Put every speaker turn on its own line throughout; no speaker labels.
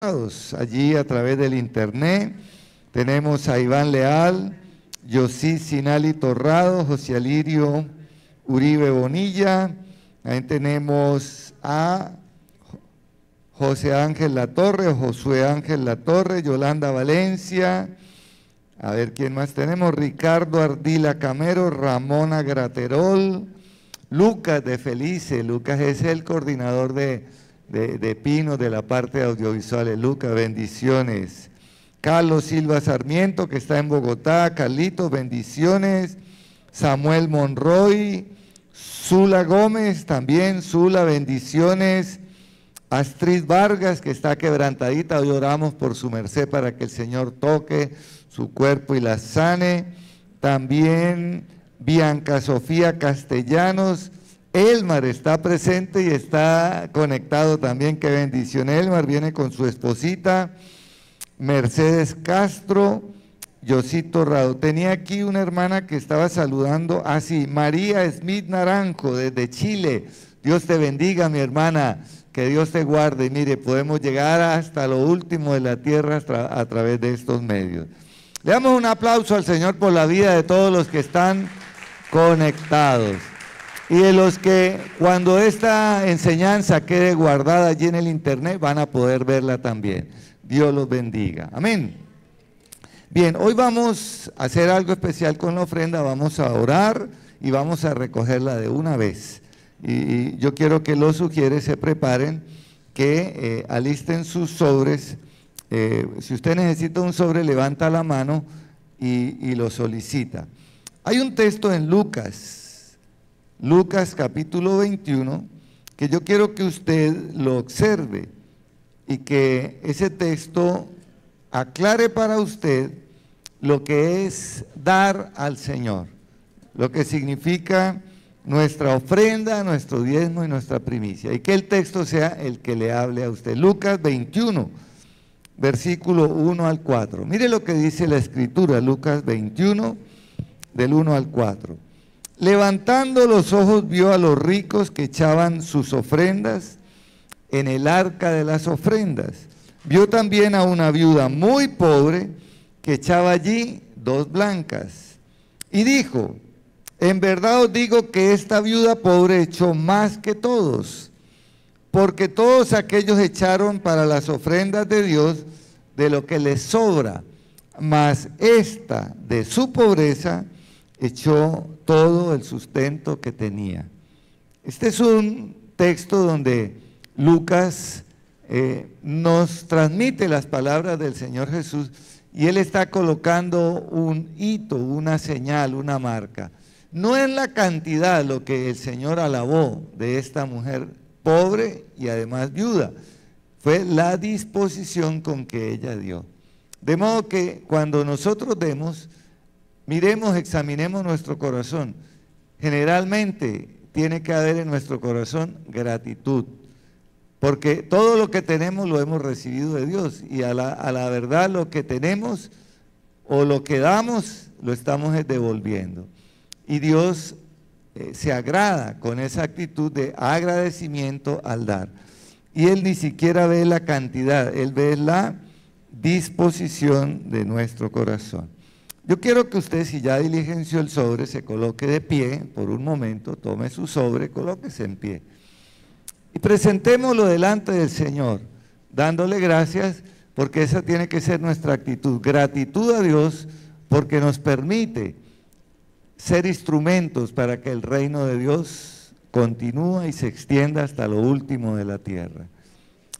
allí a través del internet. Tenemos a Iván Leal, Yosí Sinali Torrado, José Alirio Uribe Bonilla. Ahí tenemos a José Ángel Latorre, o Josué Ángel Latorre, Yolanda Valencia. A ver quién más tenemos, Ricardo Ardila Camero, Ramona Graterol, Lucas de Felice. Lucas es el coordinador de Pino, de la parte de audiovisuales. Lucas, bendiciones. Carlos Silva Sarmiento, que está en Bogotá. Carlitos, bendiciones. Samuel Monroy, Zula Gómez, también Zula, bendiciones. Astrid Vargas, que está quebrantadita, hoy oramos por su merced para que el Señor toque su cuerpo y la sane. También Bianca Sofía Castellanos. Elmar está presente y está conectado también, qué bendición. Elmar viene con su esposita. Mercedes Castro, Yosito Rado. Tenía aquí una hermana que estaba saludando, sí, María Smith Naranjo, desde Chile. Dios te bendiga, mi hermana, que Dios te guarde. Y mire, podemos llegar hasta lo último de la tierra a través de estos medios. Le damos un aplauso al Señor por la vida de todos los que están conectados. Y de los que cuando esta enseñanza quede guardada allí en el internet van a poder verla también. Dios los bendiga. Amén. Bien, hoy vamos a hacer algo especial con la ofrenda, vamos a orar y vamos a recogerla de una vez. Y yo quiero que los sugieres se preparen, que alisten sus sobres. Si usted necesita un sobre, levanta la mano y lo solicita. Hay un texto en Lucas capítulo 21, que yo quiero que usted lo observe y que ese texto aclare para usted lo que es dar al Señor, lo que significa nuestra ofrenda, nuestro diezmo y nuestra primicia, y que el texto sea el que le hable a usted. Lucas 21, versículo 1 al 4. Mire lo que dice la Escritura, Lucas 21, del 1 al 4. Levantando los ojos vio a los ricos que echaban sus ofrendas en el arca de las ofrendas. Vio también a una viuda muy pobre que echaba allí 2 blancas. Y dijo: en verdad os digo que esta viuda pobre echó más que todos, porque todos aquellos echaron para las ofrendas de Dios de lo que les sobra, mas esta de su pobreza echó todo el sustento que tenía. Este es un texto donde Lucas nos transmite las palabras del Señor Jesús y Él está colocando un hito, una señal, una marca. No es la cantidad lo que el Señor alabó de esta mujer pobre y además viuda, fue la disposición con que ella dio. De modo que cuando nosotros demos, miremos, examinemos nuestro corazón. Generalmente tiene que haber en nuestro corazón gratitud, porque todo lo que tenemos lo hemos recibido de Dios, y a la verdad lo que tenemos o lo que damos lo estamos devolviendo. Y Dios se agrada con esa actitud de agradecimiento al dar. Y Él ni siquiera ve la cantidad, Él ve la disposición de nuestro corazón. Yo quiero que usted, si ya diligenció el sobre, se coloque de pie por un momento, tome su sobre, colóquese en pie. Y presentémoslo delante del Señor, dándole gracias, porque esa tiene que ser nuestra actitud. Gratitud a Dios porque nos permite ser instrumentos para que el reino de Dios continúe y se extienda hasta lo último de la tierra.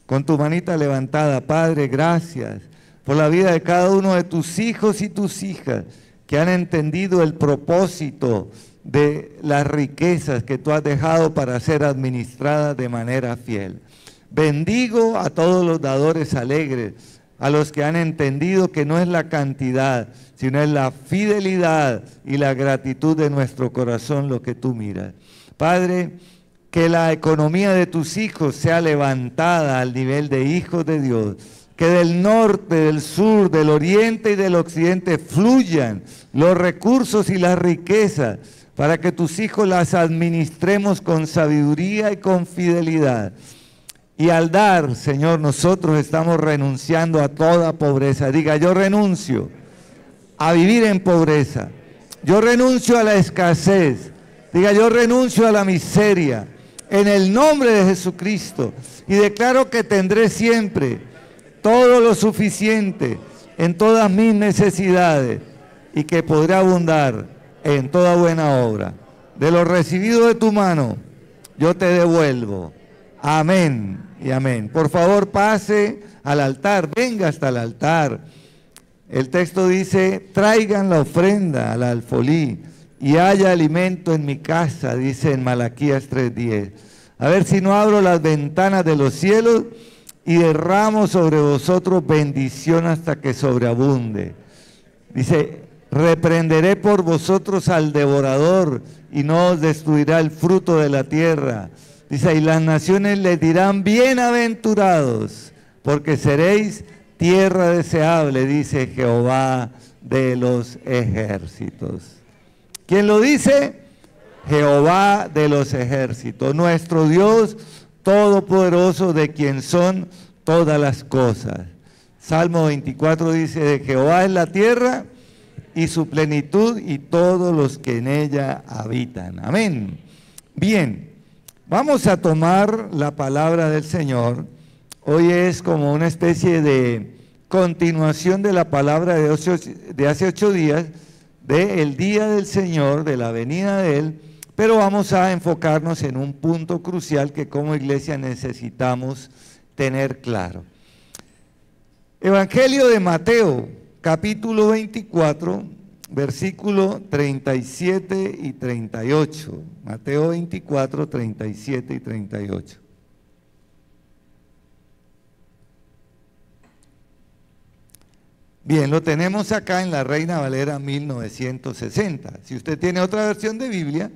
Con tu manita levantada, Padre, gracias por la vida de cada uno de tus hijos y tus hijas que han entendido el propósito de las riquezas que tú has dejado para ser administradas de manera fiel. Bendigo a todos los dadores alegres, a los que han entendido que no es la cantidad, sino es la fidelidad y la gratitud de nuestro corazón lo que tú miras. Padre, que la economía de tus hijos sea levantada al nivel de hijos de Dios, que del norte, del sur, del oriente y del occidente fluyan los recursos y las riquezas para que tus hijos las administremos con sabiduría y con fidelidad. Y al dar, Señor, nosotros estamos renunciando a toda pobreza. Diga, yo renuncio a vivir en pobreza. Yo renuncio a la escasez. Diga, yo renuncio a la miseria. En el nombre de Jesucristo. Y declaro que tendré siempre todo lo suficiente en todas mis necesidades. Y que podré abundar en toda buena obra. De lo recibido de tu mano, yo te devuelvo. Amén y amén. Por favor, pase al altar, venga hasta el altar. El texto dice, traigan la ofrenda al alfolí y haya alimento en mi casa, dice en Malaquías 3:10. A ver si no abro las ventanas de los cielos y derramo sobre vosotros bendición hasta que sobreabunde. Dice, reprenderé por vosotros al devorador y no os destruirá el fruto de la tierra. Dice, y las naciones les dirán, bienaventurados, porque seréis tierra deseable, dice Jehová de los ejércitos. ¿Quién lo dice? Jehová de los ejércitos, nuestro Dios todopoderoso, de quien son todas las cosas. Salmo 24 dice, de Jehová es la tierra y su plenitud y todos los que en ella habitan. Amén. Bien. Vamos a tomar la palabra del Señor. Hoy es como una especie de continuación de la palabra de hace 8 días, del día del Señor, de la venida de Él, pero vamos a enfocarnos en un punto crucial que como iglesia necesitamos tener claro. Evangelio de Mateo, capítulo 24, versículo 37 y 38. Mateo 24, 37 y 38. Bien, lo tenemos acá en la Reina Valera 1960. Si usted tiene otra versión de Biblia,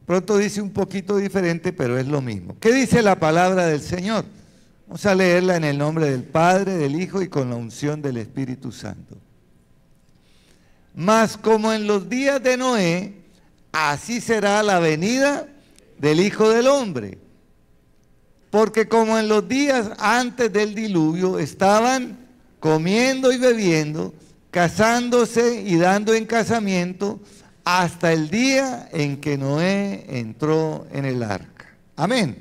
pronto dice un poquito diferente, pero es lo mismo. ¿Qué dice la palabra del Señor? Vamos a leerla en el nombre del Padre, del Hijo y con la unción del Espíritu Santo. Mas como en los días de Noé, así será la venida del Hijo del Hombre. Porque como en los días antes del diluvio estaban comiendo y bebiendo, casándose y dando en casamiento, hasta el día en que Noé entró en el arca. Amén.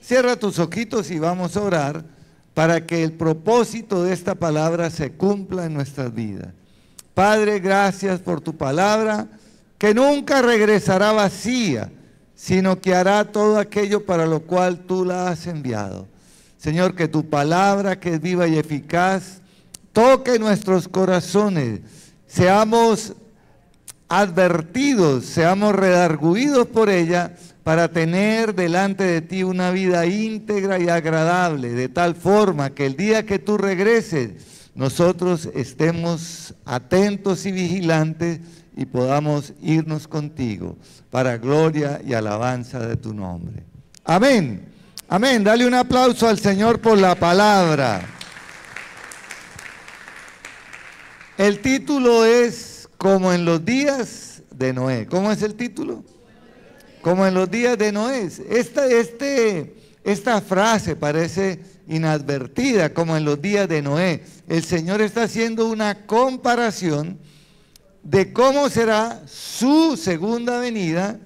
Cierra tus ojitos y vamos a orar para que el propósito de esta palabra se cumpla en nuestras vidas. Padre, gracias por tu palabra, que nunca regresará vacía, sino que hará todo aquello para lo cual tú la has enviado. Señor, que tu palabra, que es viva y eficaz, toque nuestros corazones, seamos advertidos, seamos redarguidos por ella, para tener delante de ti una vida íntegra y agradable, de tal forma que el día que tú regreses, nosotros estemos atentos y vigilantes y podamos irnos contigo para gloria y alabanza de tu nombre. Amén. Amén. Dale un aplauso al Señor por la palabra. El título es Como en los días de Noé. ¿Cómo es el título? Como en los días de Noé. Esta frase parece inadvertida, como en los días de Noé. El Señor está haciendo una comparación de cómo será su segunda venida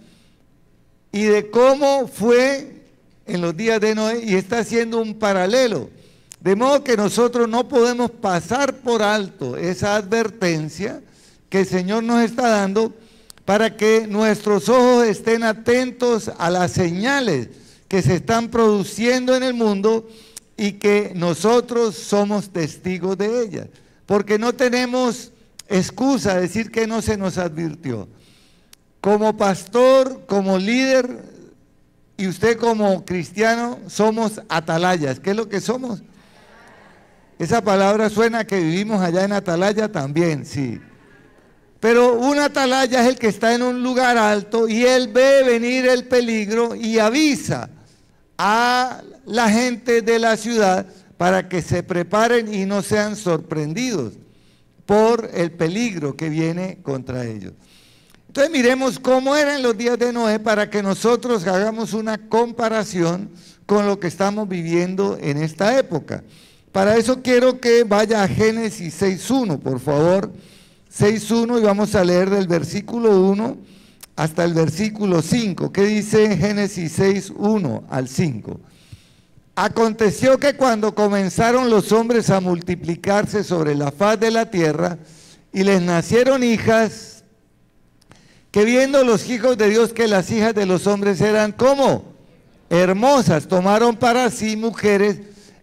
y de cómo fue en los días de Noé, y está haciendo un paralelo. De modo que nosotros no podemos pasar por alto esa advertencia que el Señor nos está dando, para que nuestros ojos estén atentos a las señales que se están produciendo en el mundo y que nosotros somos testigos de ellas. Porque no tenemos excusa de decir que no se nos advirtió. Como pastor, como líder y usted como cristiano, somos atalayas. ¿Qué es lo que somos? Esa palabra suena que vivimos allá en Atalaya también, sí. Pero un atalaya es el que está en un lugar alto y él ve venir el peligro y avisa a la gente de la ciudad para que se preparen y no sean sorprendidos por el peligro que viene contra ellos. Entonces miremos cómo eran los días de Noé para que nosotros hagamos una comparación con lo que estamos viviendo en esta época. Para eso quiero que vaya a Génesis 6.1, por favor. 6.1 y vamos a leer del versículo 1 hasta el versículo 5. ¿Qué dice Génesis 6.1 al 5? Aconteció que cuando comenzaron los hombres a multiplicarse sobre la faz de la tierra y les nacieron hijas, que viendo los hijos de Dios que las hijas de los hombres eran como hermosas, tomaron para sí mujeres,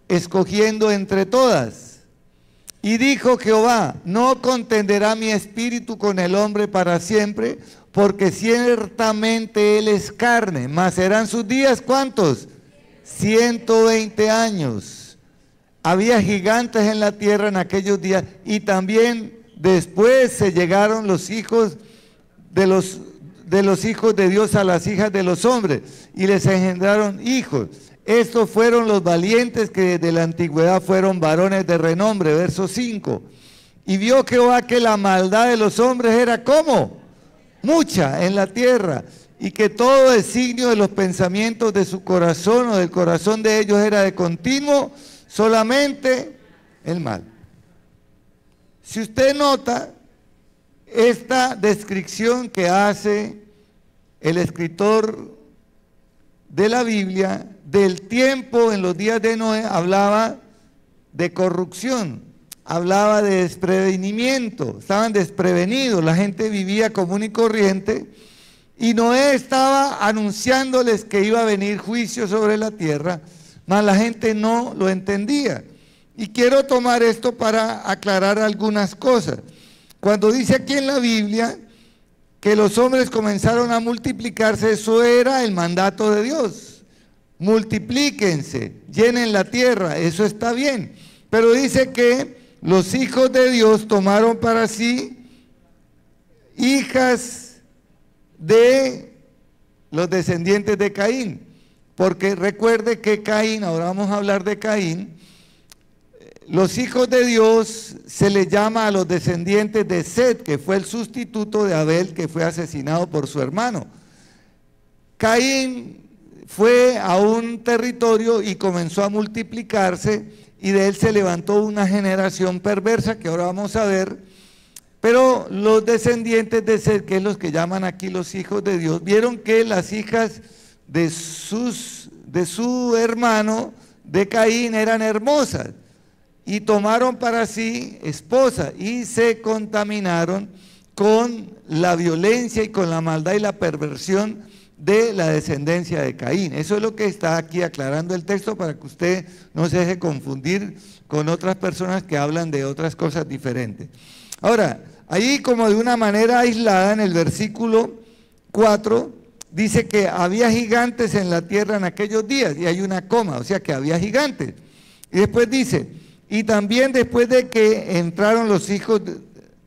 escogiendo entre todas. Y dijo Jehová: no contenderá mi espíritu con el hombre para siempre, porque ciertamente él es carne, mas serán sus días, ¿cuántos? 120 años. Había gigantes en la tierra en aquellos días, y también después se llegaron los hijos de los hijos de Dios a las hijas de los hombres, y les engendraron hijos. Estos fueron los valientes que desde la antigüedad fueron varones de renombre. Verso 5. Y vio Jehová que la maldad de los hombres era como mucha en la tierra, y que todo designio de los pensamientos de su corazón o del corazón de ellos era de continuo solamente el mal. Si usted nota esta descripción que hace el escritor de la Biblia del tiempo en los días de Noé, hablaba de corrupción, hablaba de desprevenimiento, estaban desprevenidos, la gente vivía común y corriente, y Noé estaba anunciándoles que iba a venir juicio sobre la tierra, mas la gente no lo entendía. Y quiero tomar esto para aclarar algunas cosas. Cuando dice aquí en la Biblia que los hombres comenzaron a multiplicarse, eso era el mandato de Dios. Multiplíquense, llenen la tierra, eso está bien. Pero dice que los hijos de Dios tomaron para sí hijas de los descendientes de Caín. Porque recuerde que Caín, ahora vamos a hablar de Caín, los hijos de Dios se les llama a los descendientes de Set, que fue el sustituto de Abel, que fue asesinado por su hermano. Caín fue a un territorio y comenzó a multiplicarse, y de él se levantó una generación perversa que ahora vamos a ver. Pero los descendientes de Set, que es los que llaman aquí los hijos de Dios, vieron que las hijas de su hermano de Caín eran hermosas, y tomaron para sí esposa y se contaminaron con la violencia y con la maldad y la perversión de la descendencia de Caín. Eso es lo que está aquí aclarando el texto, para que usted no se deje confundir con otras personas que hablan de otras cosas diferentes. Ahora, ahí como de una manera aislada en el versículo 4 dice que había gigantes en la tierra en aquellos días, y hay una coma, o sea que había gigantes. Y después dice: y también después de que entraron los hijos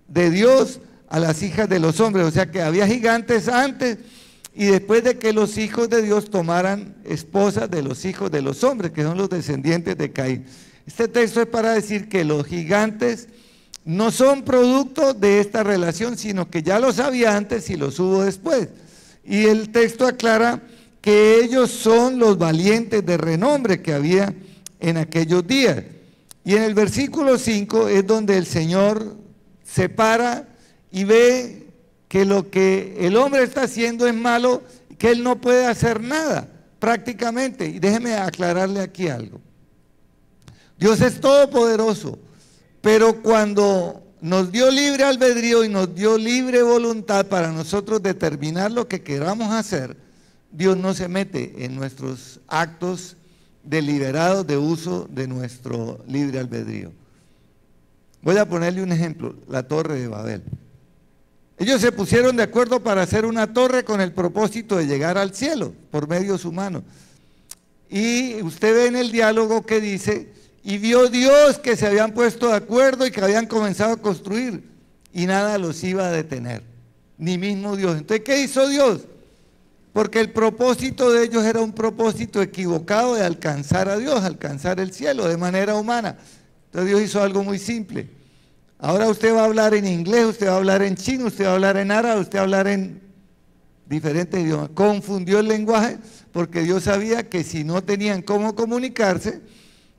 de Dios a las hijas de los hombres, o sea que había gigantes antes y después de que los hijos de Dios tomaran esposas de los hijos de los hombres, que son los descendientes de Caín. Este texto es para decir que los gigantes no son producto de esta relación, sino que ya los había antes y los hubo después. Y el texto aclara que ellos son los valientes de renombre que había en aquellos días. Y en el versículo 5 es donde el Señor se para y ve que lo que el hombre está haciendo es malo, que él no puede hacer nada prácticamente. Y déjeme aclararle aquí algo. Dios es todopoderoso, pero cuando nos dio libre albedrío y nos dio libre voluntad para nosotros determinar lo que queramos hacer, Dios no se mete en nuestros actos deliberados de uso de nuestro libre albedrío. Voy a ponerle un ejemplo: la Torre de Babel. Ellos se pusieron de acuerdo para hacer una torre con el propósito de llegar al cielo por medios humanos. Y usted ve en el diálogo que dice: y vio Dios que se habían puesto de acuerdo y que habían comenzado a construir, y nada los iba a detener, ni mismo Dios. Entonces, ¿qué hizo Dios? Porque el propósito de ellos era un propósito equivocado de alcanzar a Dios, alcanzar el cielo de manera humana. Entonces Dios hizo algo muy simple. Ahora usted va a hablar en inglés, usted va a hablar en chino, usted va a hablar en árabe, usted va a hablar en diferentes idiomas. Confundió el lenguaje porque Dios sabía que si no tenían cómo comunicarse,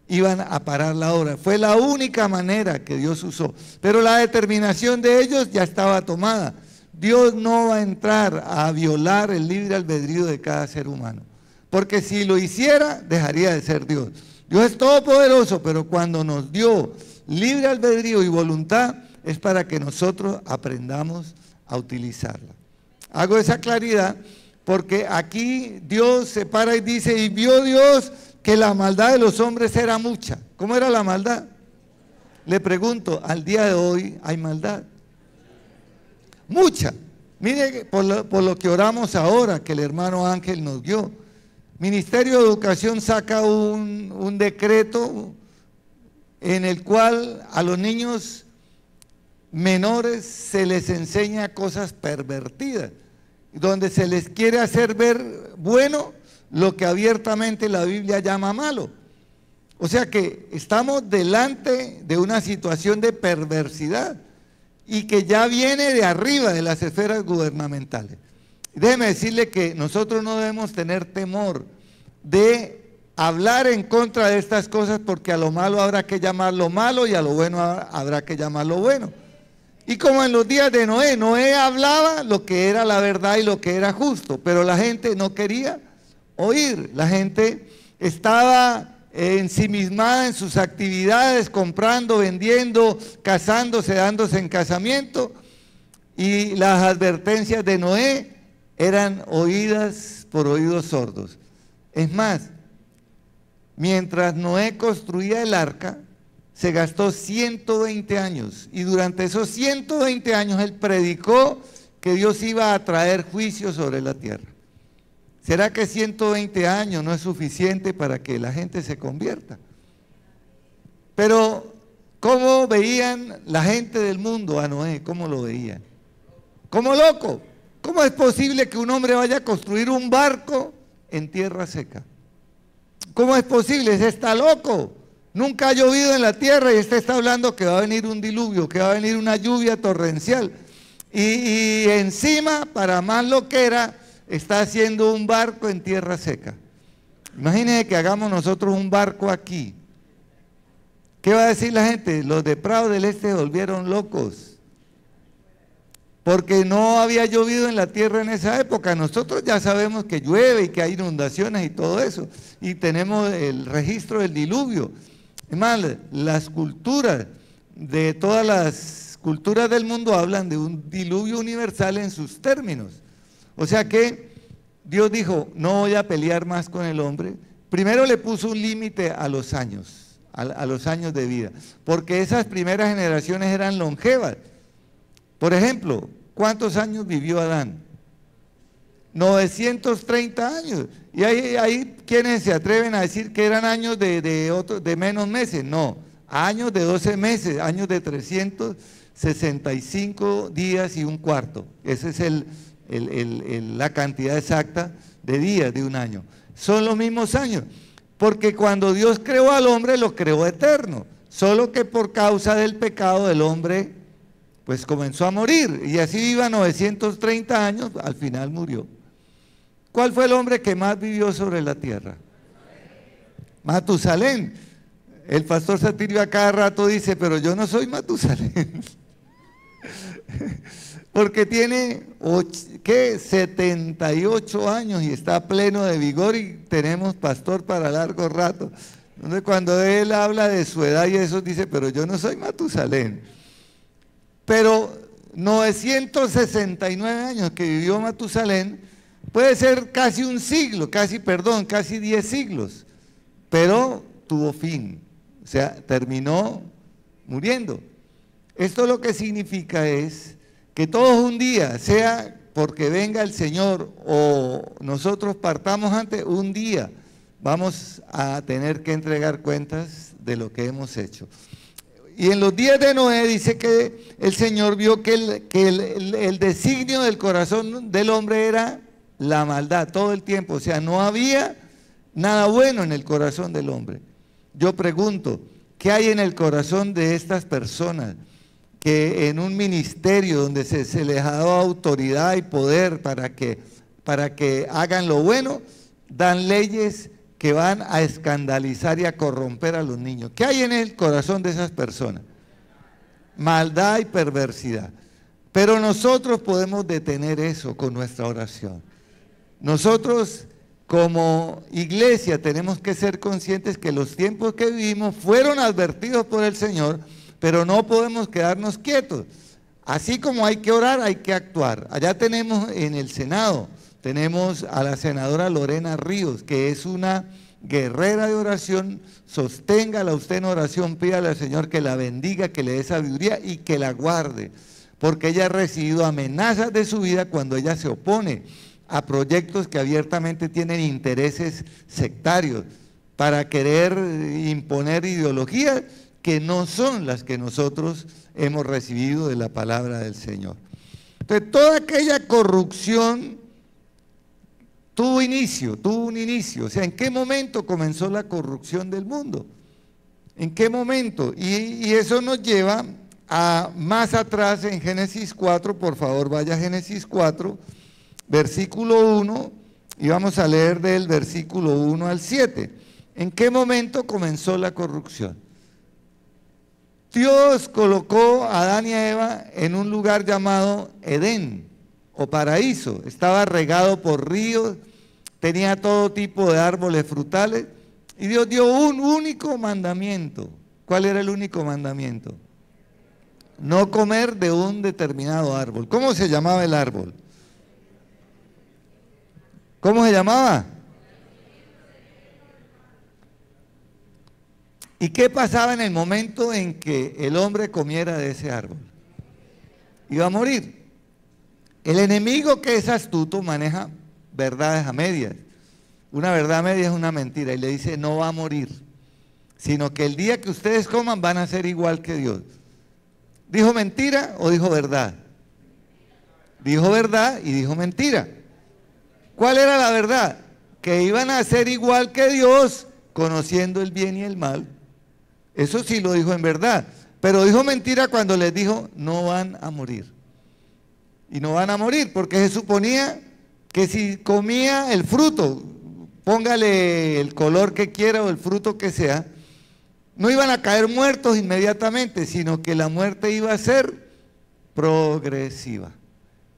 iban a parar la obra. Fue la única manera que Dios usó. Pero la determinación de ellos ya estaba tomada. Dios no va a entrar a violar el libre albedrío de cada ser humano. Porque si lo hiciera, dejaría de ser Dios. Dios es todopoderoso, pero cuando nos dio libre albedrío y voluntad, es para que nosotros aprendamos a utilizarla. Hago esa claridad porque aquí Dios se para y dice, y vio Dios que la maldad de los hombres era mucha. ¿Cómo era la maldad? Le pregunto, al día de hoy hay maldad. Mucha. Mire por lo que oramos ahora, que el hermano Ángel nos dio. Ministerio de Educación saca un decreto en el cual a los niños menores se les enseña cosas pervertidas, donde se les quiere hacer ver bueno lo que abiertamente la Biblia llama malo. O sea que estamos delante de una situación de perversidad y que ya viene de arriba de las esferas gubernamentales. Déjeme decirle que nosotros no debemos tener temor de hablar en contra de estas cosas, porque a lo malo habrá que llamarlo malo y a lo bueno habrá que llamarlo bueno. Y como en los días de Noé, Noé hablaba lo que era la verdad y lo que era justo, pero la gente no quería oír. La gente estaba ensimismada en sus actividades, comprando, vendiendo, casándose, dándose en casamiento, y las advertencias de Noé eran oídas por oídos sordos. Es más, mientras Noé construía el arca, se gastó 120 años, y durante esos 120 años él predicó que Dios iba a traer juicio sobre la tierra. ¿Será que 120 años no es suficiente para que la gente se convierta? Pero, ¿cómo veían la gente del mundo a Noé? ¿Cómo lo veían? Como loco. ¿Cómo es posible que un hombre vaya a construir un barco en tierra seca? ¿Cómo es posible? Ese está loco. Nunca ha llovido en la tierra y este está hablando que va a venir un diluvio, que va a venir una lluvia torrencial. Y encima, para más loquera, está haciendo un barco en tierra seca. Imagínense que hagamos nosotros un barco aquí. ¿Qué va a decir la gente? Los de Prado del Este se volvieron locos, porque no había llovido en la tierra en esa época. Nosotros ya sabemos que llueve y que hay inundaciones y todo eso, y tenemos el registro del diluvio. Es más, las culturas de todas las culturas del mundo hablan de un diluvio universal en sus términos. O sea que Dios dijo, no voy a pelear más con el hombre. Primero le puso un límite a los años, a los años de vida, porque esas primeras generaciones eran longevas. Por ejemplo, ¿cuántos años vivió Adán? 930 años. Y hay quienes se atreven a decir que eran años de menos meses. No, años de 12 meses, años de 365 días y un cuarto. Esa es la cantidad exacta de días de un año. Son los mismos años, porque cuando Dios creó al hombre, lo creó eterno. Solo que por causa del pecado del hombre, pues comenzó a morir, y así iba 930 años, al final murió. ¿Cuál fue el hombre que más vivió sobre la tierra? Matusalén. El pastor Satirio a cada rato dice, pero yo no soy Matusalén. Porque tiene, 78 años y está pleno de vigor, y tenemos pastor para largo rato. Entonces, cuando él habla de su edad y eso, dice, pero yo no soy Matusalén. Pero 969 años que vivió Matusalén puede ser casi un siglo, casi 10 siglos, pero tuvo fin, o sea, terminó muriendo. Esto lo que significa es que todos un día, sea porque venga el Señor o nosotros partamos antes, un día vamos a tener que entregar cuentas de lo que hemos hecho. Y en los días de Noé dice que el Señor vio que el designio del corazón del hombre era la maldad todo el tiempo. O sea, no había nada bueno en el corazón del hombre. Yo pregunto, ¿qué hay en el corazón de estas personas que en un ministerio donde se les ha dado autoridad y poder para que para que hagan lo bueno, dan leyes que van a escandalizar y a corromper a los niños. ¿Qué hay en el corazón de esas personas? Maldad y perversidad. Pero nosotros podemos detener eso con nuestra oración. Nosotros como iglesia tenemos que ser conscientes que los tiempos que vivimos fueron advertidos por el Señor, pero no podemos quedarnos quietos. Así como hay que orar, hay que actuar. Allá tenemos en el Senado, tenemos a la senadora Lorena Ríos, que es una guerrera de oración. Sosténgala usted en oración, pídale al Señor que la bendiga, que le dé sabiduría y que la guarde, porque ella ha recibido amenazas de su vida cuando ella se opone a proyectos que abiertamente tienen intereses sectarios para querer imponer ideologías que no son las que nosotros hemos recibido de la palabra del Señor. Entonces, toda aquella corrupción tuvo un inicio. O sea, ¿en qué momento comenzó la corrupción del mundo? ¿En qué momento? Y eso nos lleva a más atrás en Génesis 4, por favor vaya a Génesis 4, versículo 1, y vamos a leer del versículo 1 al 7. ¿En qué momento comenzó la corrupción? Dios colocó a Adán y a Eva en un lugar llamado Edén o paraíso. Estaba regado por ríos, tenía todo tipo de árboles frutales y Dios dio un único mandamiento. ¿Cuál era el único mandamiento? No comer de un determinado árbol. ¿Cómo se llamaba el árbol? ¿Cómo se llamaba? ¿Y qué pasaba en el momento en que el hombre comiera de ese árbol? Iba a morir. El enemigo, que es astuto, maneja verdades a medias. Una verdad a medias es una mentira y le dice no va a morir, sino que el día que ustedes coman van a ser igual que Dios. ¿Dijo mentira o dijo verdad? Dijo verdad y dijo mentira. ¿Cuál era la verdad? Que iban a ser igual que Dios, conociendo el bien y el mal. Eso sí lo dijo en verdad, pero dijo mentira cuando les dijo no van a morir. Y no van a morir porque se suponía que si comía el fruto, póngale el color que quiera o el fruto que sea, no iban a caer muertos inmediatamente, sino que la muerte iba a ser progresiva.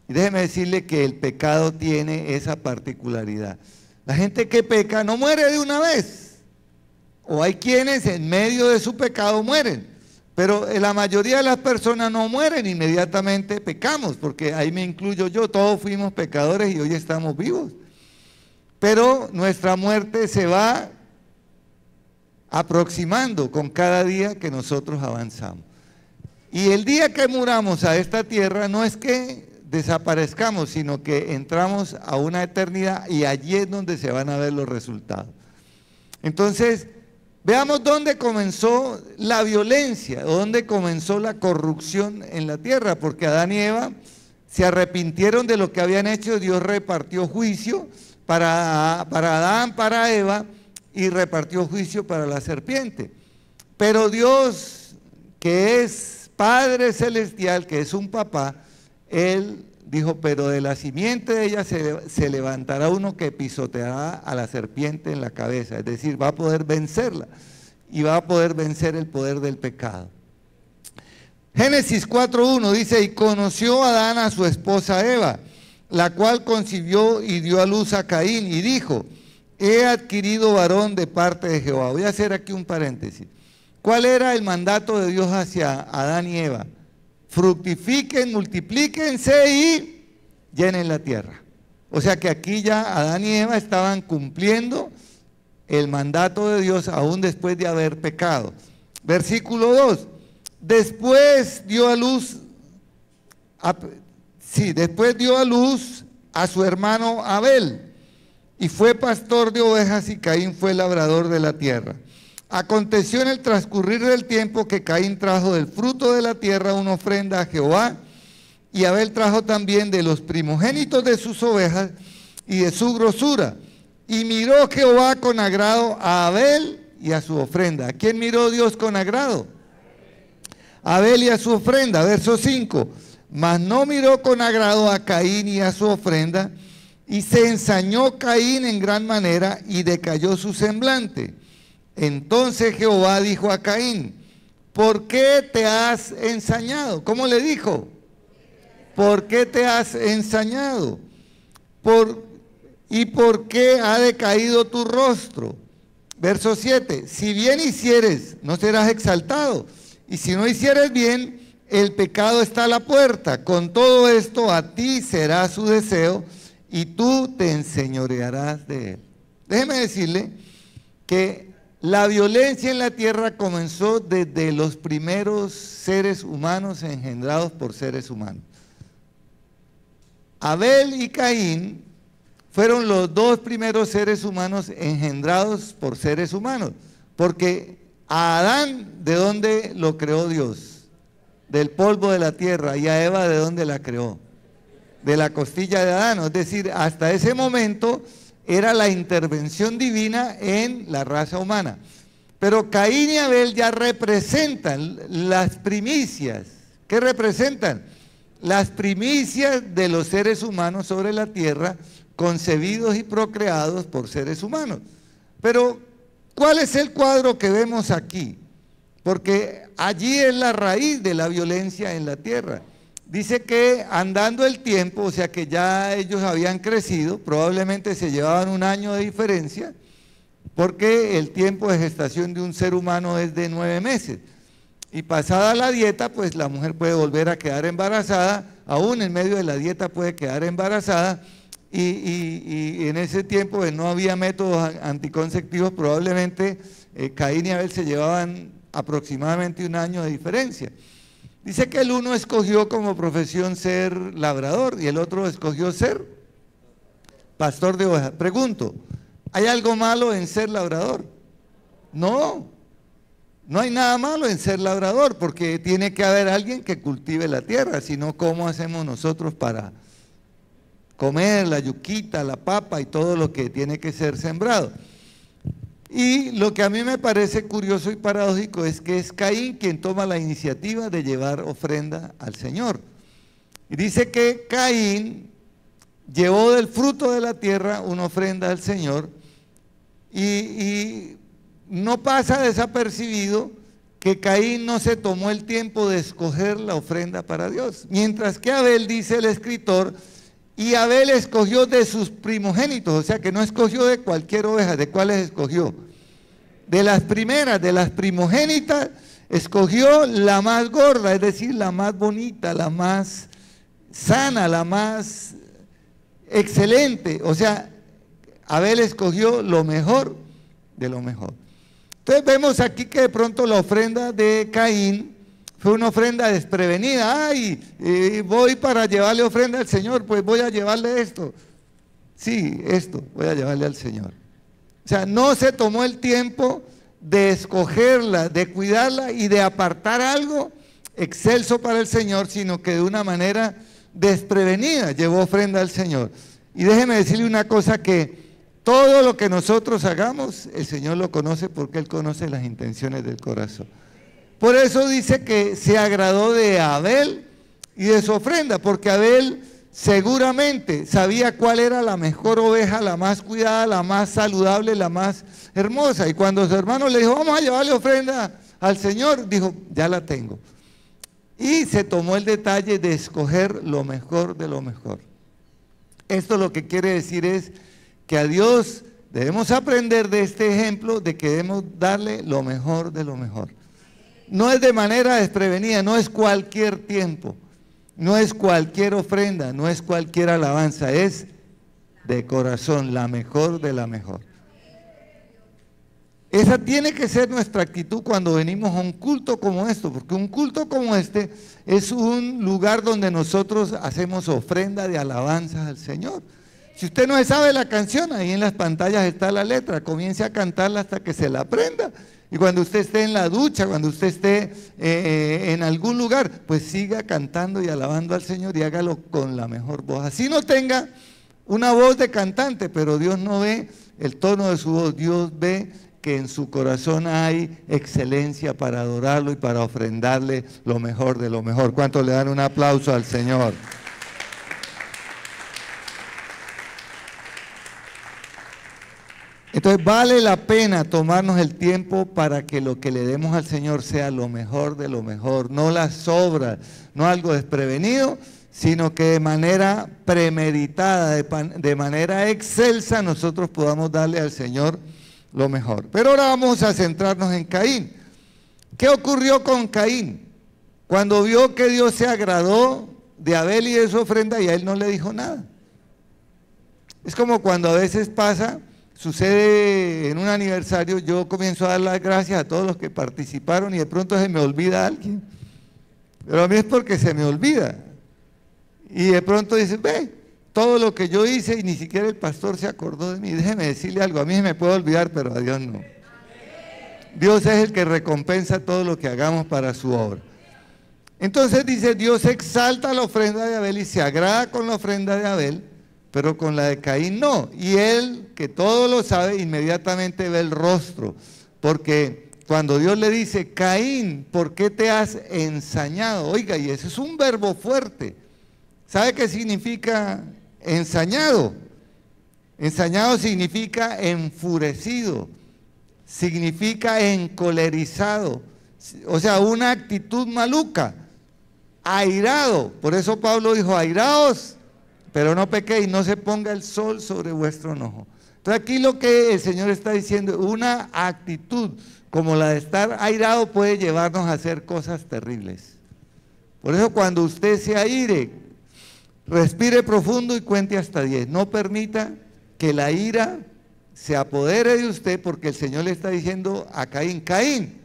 Y déjeme decirle que el pecado tiene esa particularidad. La gente que peca no muere de una vez. O hay quienes en medio de su pecado mueren, pero la mayoría de las personas no mueren inmediatamente, pecamos, porque ahí me incluyo yo, todos fuimos pecadores y hoy estamos vivos. Pero nuestra muerte se va aproximando con cada día que nosotros avanzamos. Y el día que muramos a esta tierra no es que desaparezcamos, sino que entramos a una eternidad y allí es donde se van a ver los resultados. Entonces, veamos dónde comenzó la violencia, dónde comenzó la corrupción en la tierra, porque Adán y Eva se arrepintieron de lo que habían hecho. Dios repartió juicio para Adán, para Eva, y repartió juicio para la serpiente. Pero Dios, que es Padre Celestial, que es un papá, Él dijo, pero de la simiente de ella se levantará uno que pisoteará a la serpiente en la cabeza, es decir, va a poder vencerla y va a poder vencer el poder del pecado. Génesis 4:1 dice, y conoció Adán a su esposa Eva, la cual concibió y dio a luz a Caín, y dijo, he adquirido varón de parte de Jehová. Voy a hacer aquí un paréntesis. ¿Cuál era el mandato de Dios hacia Adán y Eva? Fructifiquen, multiplíquense y llenen la tierra. O sea que aquí ya Adán y Eva estaban cumpliendo el mandato de Dios aún después de haber pecado. Versículo 2. Después dio a luz a su hermano Abel, y fue pastor de ovejas, y Caín fue labrador de la tierra. Aconteció en el transcurrir del tiempo que Caín trajo del fruto de la tierra una ofrenda a Jehová, y Abel trajo también de los primogénitos de sus ovejas y de su grosura. Y miró Jehová con agrado a Abel y a su ofrenda. ¿A quién miró Dios con agrado? A Abel y a su ofrenda. Verso 5. Mas no miró con agrado a Caín y a su ofrenda, Y se ensañó Caín en gran manera y decayó su semblante. Entonces Jehová dijo a Caín: ¿por qué te has ensañado? ¿Cómo le dijo? ¿Por qué te has ensañado? ¿Y por qué ha decaído tu rostro? Verso 7, si bien hicieres, no serás exaltado, y si no hicieres bien, el pecado está a la puerta. Con todo esto a ti será su deseo, y tú te enseñorearás de él. Déjeme decirle que la violencia en la tierra comenzó desde los primeros seres humanos engendrados por seres humanos. Abel y Caín fueron los dos primeros seres humanos engendrados por seres humanos, porque a Adán, ¿de dónde lo creó Dios? Del polvo de la tierra. ¿Y a Eva de dónde la creó? De la costilla de Adán. Es decir, hasta ese momento era la intervención divina en la raza humana. Pero Caín y Abel ya representan las primicias. ¿Qué representan? Las primicias de los seres humanos sobre la tierra, concebidos y procreados por seres humanos. Pero, ¿cuál es el cuadro que vemos aquí? Porque allí es la raíz de la violencia en la tierra. Dice que andando el tiempo, o sea que ya ellos habían crecido, probablemente se llevaban 1 año de diferencia, porque el tiempo de gestación de un ser humano es de 9 meses. Y pasada la dieta, pues la mujer puede volver a quedar embarazada, aún en medio de la dieta puede quedar embarazada, y en ese tiempo pues, no había métodos anticonceptivos, probablemente Caín y Abel se llevaban aproximadamente 1 año de diferencia. Dice que el uno escogió como profesión ser labrador y el otro escogió ser pastor de ovejas. Pregunto, ¿hay algo malo en ser labrador? No, no hay nada malo en ser labrador, porque tiene que haber alguien que cultive la tierra, si no, ¿cómo hacemos nosotros para comer la yuquita, la papa y todo lo que tiene que ser sembrado? Y lo que a mí me parece curioso y paradójico es que es Caín quien toma la iniciativa de llevar ofrenda al Señor. Y dice que Caín llevó del fruto de la tierra una ofrenda al Señor y no pasa desapercibido que Caín no se tomó el tiempo de escoger la ofrenda para Dios. Mientras que Abel, dice el escritor, y Abel escogió de sus primogénitos, o sea que no escogió de cualquier oveja. ¿De cuáles escogió? De las primeras, de las primogénitas, escogió la más gorda, es decir, la más bonita, la más sana, la más excelente. O sea, Abel escogió lo mejor de lo mejor. Entonces vemos aquí que de pronto la ofrenda de Caín fue una ofrenda desprevenida. Ay, voy para llevarle ofrenda al Señor, pues voy a llevarle esto. Sí, esto voy a llevarle al Señor. O sea, no se tomó el tiempo de escogerla, de cuidarla y de apartar algo excelso para el Señor, sino que de una manera desprevenida llevó ofrenda al Señor. Y déjeme decirle una cosa, que todo lo que nosotros hagamos, el Señor lo conoce, porque Él conoce las intenciones del corazón. Por eso dice que se agradó de Abel y de su ofrenda, porque Abel seguramente sabía cuál era la mejor oveja, la más cuidada, la más saludable, la más hermosa. Y cuando su hermano le dijo, vamos a llevarle ofrenda al Señor, dijo, ya la tengo. Y se tomó el detalle de escoger lo mejor de lo mejor. Esto lo que quiere decir es que a Dios debemos aprender de este ejemplo, de que debemos darle lo mejor de lo mejor. No es de manera desprevenida, no es cualquier tiempo, no es cualquier ofrenda, no es cualquier alabanza, es de corazón, la mejor de la mejor. Esa tiene que ser nuestra actitud cuando venimos a un culto como esto, porque un culto como este es un lugar donde nosotros hacemos ofrenda de alabanzas al Señor. Si usted no sabe la canción, ahí en las pantallas está la letra, comience a cantarla hasta que se la aprenda. Y cuando usted esté en la ducha, cuando usted esté en algún lugar, pues siga cantando y alabando al Señor y hágalo con la mejor voz. Así no tenga una voz de cantante, pero Dios no ve el tono de su voz, Dios ve que en su corazón hay excelencia para adorarlo y para ofrendarle lo mejor de lo mejor. ¿Cuántos le dan un aplauso al Señor? Entonces vale la pena tomarnos el tiempo para que lo que le demos al Señor sea lo mejor de lo mejor, no las sobras, no algo desprevenido, sino que de manera premeditada, de manera excelsa, nosotros podamos darle al Señor lo mejor. Pero ahora vamos a centrarnos en Caín. ¿Qué ocurrió con Caín? Cuando vio que Dios se agradó de Abel y de su ofrenda y a él no le dijo nada. Es como cuando a veces pasa, sucede en un aniversario, yo comienzo a dar las gracias a todos los que participaron y de pronto se me olvida alguien. Pero a mí es porque se me olvida. Y de pronto dices, ve, todo lo que yo hice y ni siquiera el pastor se acordó de mí. Déjeme decirle algo, a mí se me puede olvidar, pero a Dios no. Dios es el que recompensa todo lo que hagamos para su obra. Entonces dice, Dios exalta la ofrenda de Abel y se agrada con la ofrenda de Abel, pero con la de Caín no. Y él, que todo lo sabe, inmediatamente ve el rostro, porque cuando Dios le dice, Caín, ¿por qué te has ensañado? Oiga, y ese es un verbo fuerte. ¿Sabe qué significa ensañado? Ensañado significa enfurecido, significa encolerizado, o sea, una actitud maluca, airado. Por eso Pablo dijo, airaos, pero no pequéis, no se ponga el sol sobre vuestro enojo. Entonces aquí lo que el Señor está diciendo, una actitud como la de estar airado puede llevarnos a hacer cosas terribles. Por eso cuando usted se aire, respire profundo y cuente hasta 10. No permita que la ira se apodere de usted, porque el Señor le está diciendo a Caín, Caín,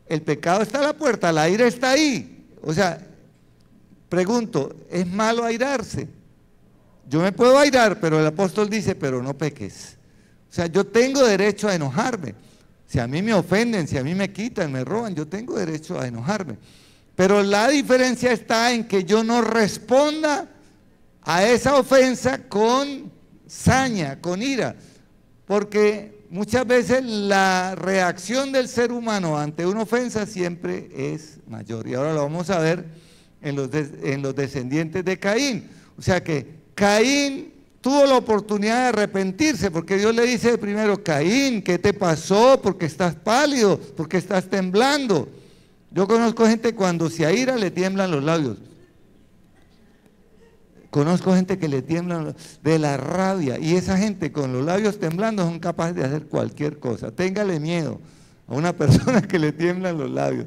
el pecado está a la puerta, la ira está ahí. O sea, pregunto, ¿es malo airarse? Yo me puedo airar, pero el apóstol dice, pero no peques. O sea, yo tengo derecho a enojarme. Si a mí me ofenden, si a mí me quitan, me roban, yo tengo derecho a enojarme. Pero la diferencia está en que yo no responda a esa ofensa con saña, con ira. Porque muchas veces la reacción del ser humano ante una ofensa siempre es mayor. Y ahora lo vamos a ver en los descendientes de Caín. O sea que Caín tuvo la oportunidad de arrepentirse, porque Dios le dice primero, Caín, ¿qué te pasó? ¿Por qué estás pálido? ¿Por qué estás temblando? Yo conozco gente cuando se aira le tiemblan los labios. Conozco gente que le tiemblan de la rabia, y esa gente con los labios temblando son capaces de hacer cualquier cosa. Téngale miedo a una persona que le tiemblan los labios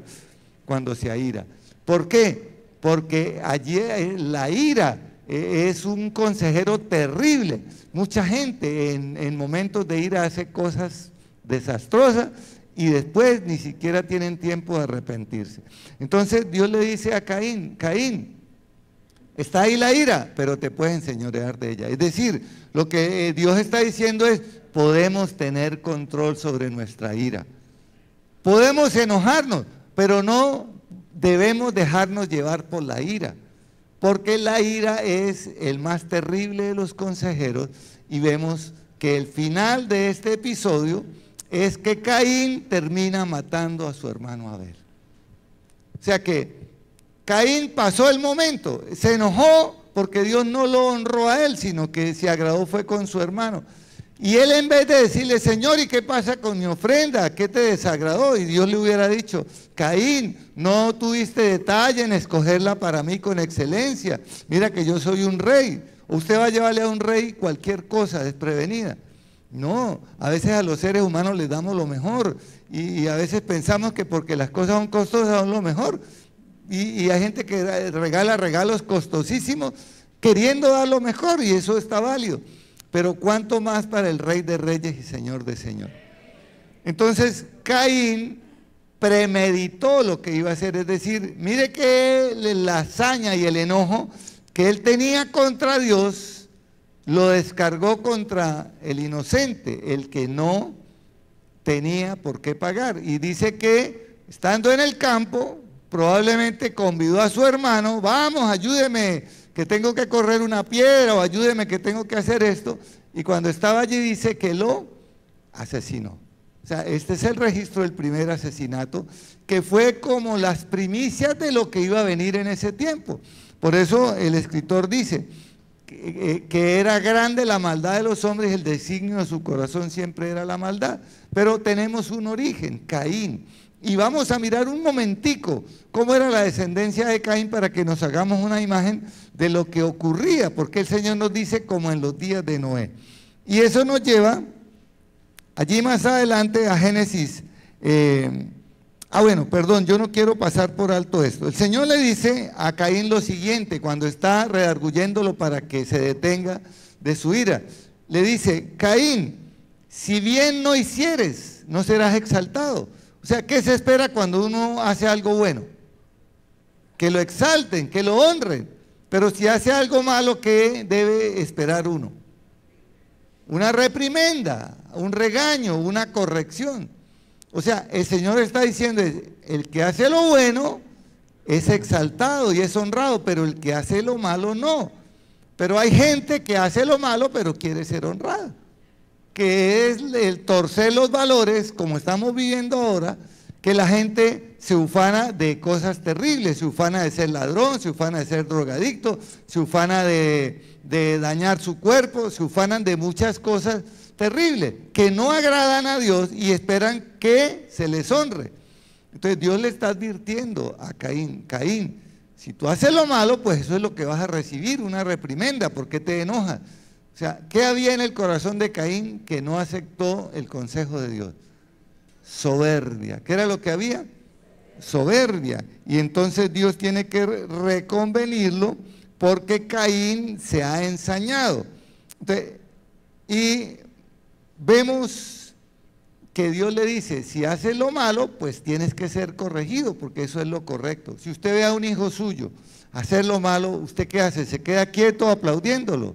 cuando se aira. ¿Por qué? Porque allí la ira es un consejero terrible. Mucha gente en momentos de ira hace cosas desastrosas y después ni siquiera tienen tiempo de arrepentirse. Entonces Dios le dice a Caín, Caín, está ahí la ira, pero te puedes enseñorear de ella. Es decir, lo que Dios está diciendo es, podemos tener control sobre nuestra ira. Podemos enojarnos, pero no debemos dejarnos llevar por la ira, porque la ira es el más terrible de los consejeros, y vemos que el final de este episodio es que Caín termina matando a su hermano Abel. O sea que Caín pasó el momento, se enojó porque Dios no lo honró a él, sino que se agradó fue con su hermano. Y él, en vez de decirle, Señor, ¿y qué pasa con mi ofrenda? ¿Qué te desagradó? Y Dios le hubiera dicho, Caín, no tuviste detalle en escogerla para mí con excelencia. Mira que yo soy un rey. Usted va a llevarle a un rey cualquier cosa desprevenida. No, a veces a los seres humanos les damos lo mejor. Y a veces pensamos que porque las cosas son costosas son lo mejor. Y hay gente que regala regalos costosísimos queriendo dar lo mejor, y eso está válido. Pero cuánto más para el Rey de Reyes y Señor de Señores. Entonces Caín premeditó lo que iba a hacer, es decir, mire que la hazaña y el enojo que él tenía contra Dios lo descargó contra el inocente, el que no tenía por qué pagar. Y dice que estando en el campo, probablemente convidó a su hermano, vamos, ayúdeme, que tengo que correr una piedra, o ayúdeme que tengo que hacer esto, y cuando estaba allí dice que lo asesinó. O sea, este es el registro del primer asesinato, que fue como las primicias de lo que iba a venir en ese tiempo. Por eso el escritor dice, que era grande la maldad de los hombres, el designio de su corazón siempre era la maldad. Pero tenemos un origen, Caín. Y vamos a mirar un momentico cómo era la descendencia de Caín para que nos hagamos una imagen de lo que ocurría, porque el Señor nos dice como en los días de Noé. Y eso nos lleva allí más adelante a Génesis. Bueno, perdón, yo no quiero pasar por alto esto. El Señor le dice a Caín lo siguiente, cuando está redarguyéndolo para que se detenga de su ira. Le dice, Caín, si bien no hicieres, no serás exaltado. O sea, ¿qué se espera cuando uno hace algo bueno? Que lo exalten, que lo honren. Pero si hace algo malo, ¿qué debe esperar uno? Una reprimenda, un regaño, una corrección. O sea, el Señor está diciendo, el que hace lo bueno es exaltado y es honrado, pero el que hace lo malo no. Pero hay gente que hace lo malo, pero quiere ser honrada, que es el torcer los valores, como estamos viviendo ahora, que la gente se ufana de cosas terribles, se ufana de ser ladrón, se ufana de ser drogadicto, se ufana de dañar su cuerpo, se ufanan de muchas cosas terribles, que no agradan a Dios y esperan que se les honre. Entonces Dios le está advirtiendo a Caín, Caín, si tú haces lo malo, pues eso es lo que vas a recibir, una reprimenda, ¿por qué te enojas? O sea, ¿qué había en el corazón de Caín que no aceptó el consejo de Dios? Soberbia. ¿Qué era lo que había? Soberbia. Y entonces Dios tiene que reconvenirlo porque Caín se ha ensañado. Entonces, y vemos que Dios le dice, si haces lo malo, pues tienes que ser corregido, porque eso es lo correcto. Si usted ve a un hijo suyo hacer lo malo, ¿usted qué hace? ¿Se queda quieto aplaudiéndolo?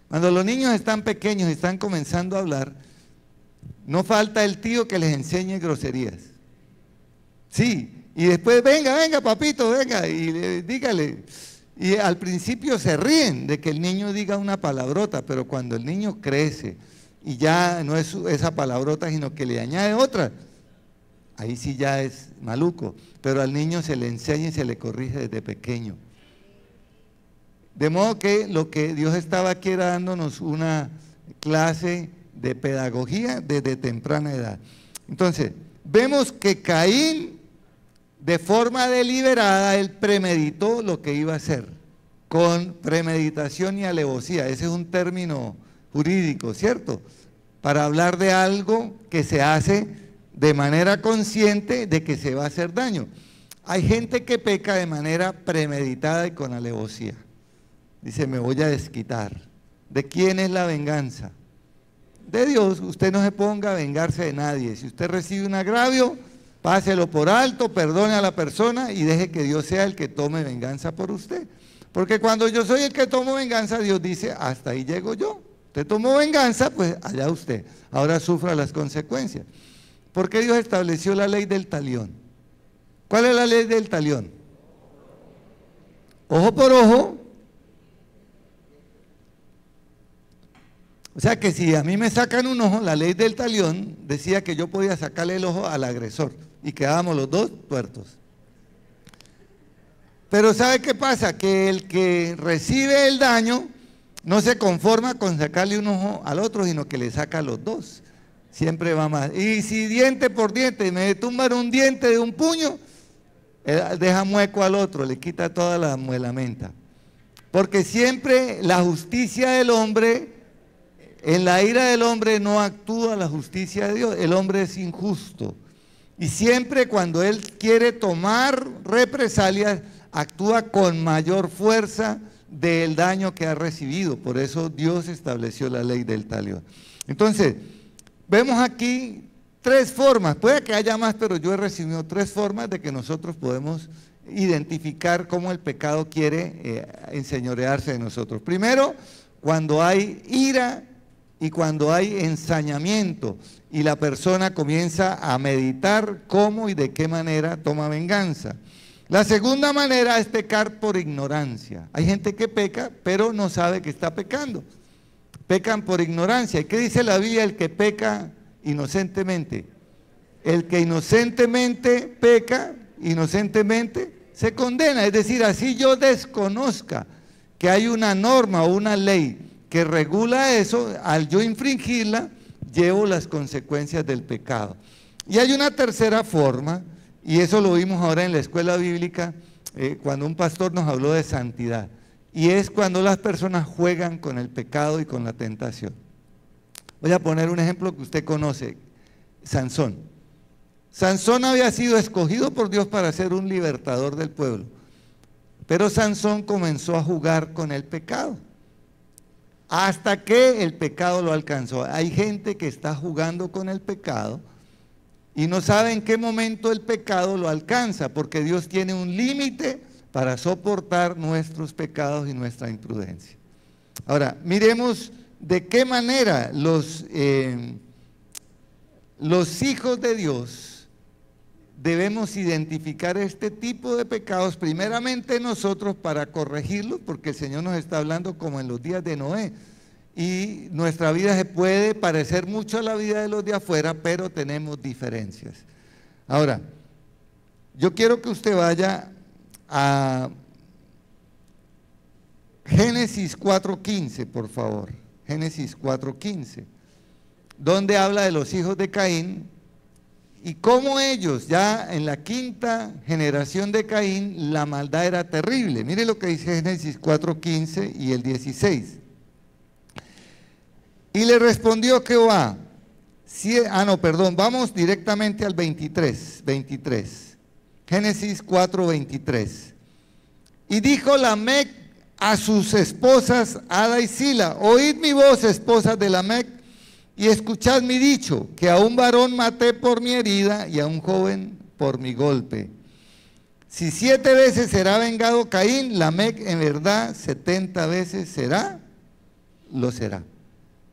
Cuando los niños están pequeños y están comenzando a hablar, no falta el tío que les enseñe groserías. Sí, y después, venga, papito, venga, y dígale. Y al principio se ríen de que el niño diga una palabrota, pero cuando el niño crece y ya no es esa palabrota, sino que le añade otra, ahí sí ya es maluco. Pero al niño se le enseña y se le corrige desde pequeño. De modo que lo que Dios estaba aquí era dándonos una clase de pedagogía desde temprana edad. Entonces, vemos que Caín, de forma deliberada, él premeditó lo que iba a hacer, con premeditación y alevosía. Ese es un término jurídico, ¿cierto? Para hablar de algo que se hace de manera consciente de que se va a hacer daño. Hay gente que peca de manera premeditada y con alevosía. Dice, me voy a desquitar. ¿De quién es la venganza? De Dios. Usted no se ponga a vengarse de nadie. Si usted recibe un agravio, páselo por alto, perdone a la persona y deje que Dios sea el que tome venganza por usted. Porque cuando yo soy el que tomo venganza, Dios dice, hasta ahí llego yo. Usted tomó venganza, pues allá usted. Ahora sufra las consecuencias. ¿Por qué Dios estableció la ley del talión? ¿Cuál es la ley del talión? Ojo por ojo. O sea que si a mí me sacan un ojo, la ley del talión decía que yo podía sacarle el ojo al agresor y quedábamos los dos tuertos. Pero ¿sabe qué pasa? Que el que recibe el daño no se conforma con sacarle un ojo al otro, sino que le saca a los dos. Siempre va más. Y si diente por diente me tumban un diente de un puño, deja mueco al otro, le quita toda la muelamenta. Porque siempre la justicia del hombre, en la ira del hombre no actúa la justicia de Dios, el hombre es injusto. Y siempre cuando él quiere tomar represalias, actúa con mayor fuerza del daño que ha recibido. Por eso Dios estableció la ley del talión. Entonces, vemos aquí tres formas, puede que haya más, pero yo he recibido tres formas de que nosotros podemos identificar cómo el pecado quiere enseñorearse de nosotros. Primero, cuando hay ira y cuando hay ensañamiento y la persona comienza a meditar cómo y de qué manera toma venganza. La segunda manera es pecar por ignorancia. Hay gente que peca, pero no sabe que está pecando. Pecan por ignorancia. ¿Y qué dice la Biblia? El que peca inocentemente. El que inocentemente peca, inocentemente se condena. Es decir, así yo desconozca que hay una norma o una ley que regula eso, al yo infringirla, llevo las consecuencias del pecado. Y hay una tercera forma, y eso lo vimos ahora en la escuela bíblica, cuando un pastor nos habló de santidad, y es cuando las personas juegan con el pecado y con la tentación. Voy a poner un ejemplo que usted conoce, Sansón. Sansón había sido escogido por Dios para ser un libertador del pueblo, pero Sansón comenzó a jugar con el pecado, hasta que el pecado lo alcanzó. Hay gente que está jugando con el pecado y no sabe en qué momento el pecado lo alcanza, porque Dios tiene un límite para soportar nuestros pecados y nuestra imprudencia. Ahora, miremos de qué manera los hijos de Dios debemos identificar este tipo de pecados, primeramente nosotros para corregirlos, porque el Señor nos está hablando como en los días de Noé, y nuestra vida se puede parecer mucho a la vida de los de afuera, pero tenemos diferencias. Ahora, yo quiero que usted vaya a Génesis 4:15, por favor. Génesis 4:15, donde habla de los hijos de Caín y cómo ellos, ya en la quinta generación de Caín, la maldad era terrible. Mire lo que dice Génesis 4:15 y el 16. Y le respondió Jehová, vamos directamente al 23. Génesis 4:23. Y dijo Lamec a sus esposas Ada y Sila: oíd mi voz, esposas de Lamec, y escuchad mi dicho, que a un varón maté por mi herida y a un joven por mi golpe. Si 7 veces será vengado Caín, Lamec en verdad 70 veces lo será.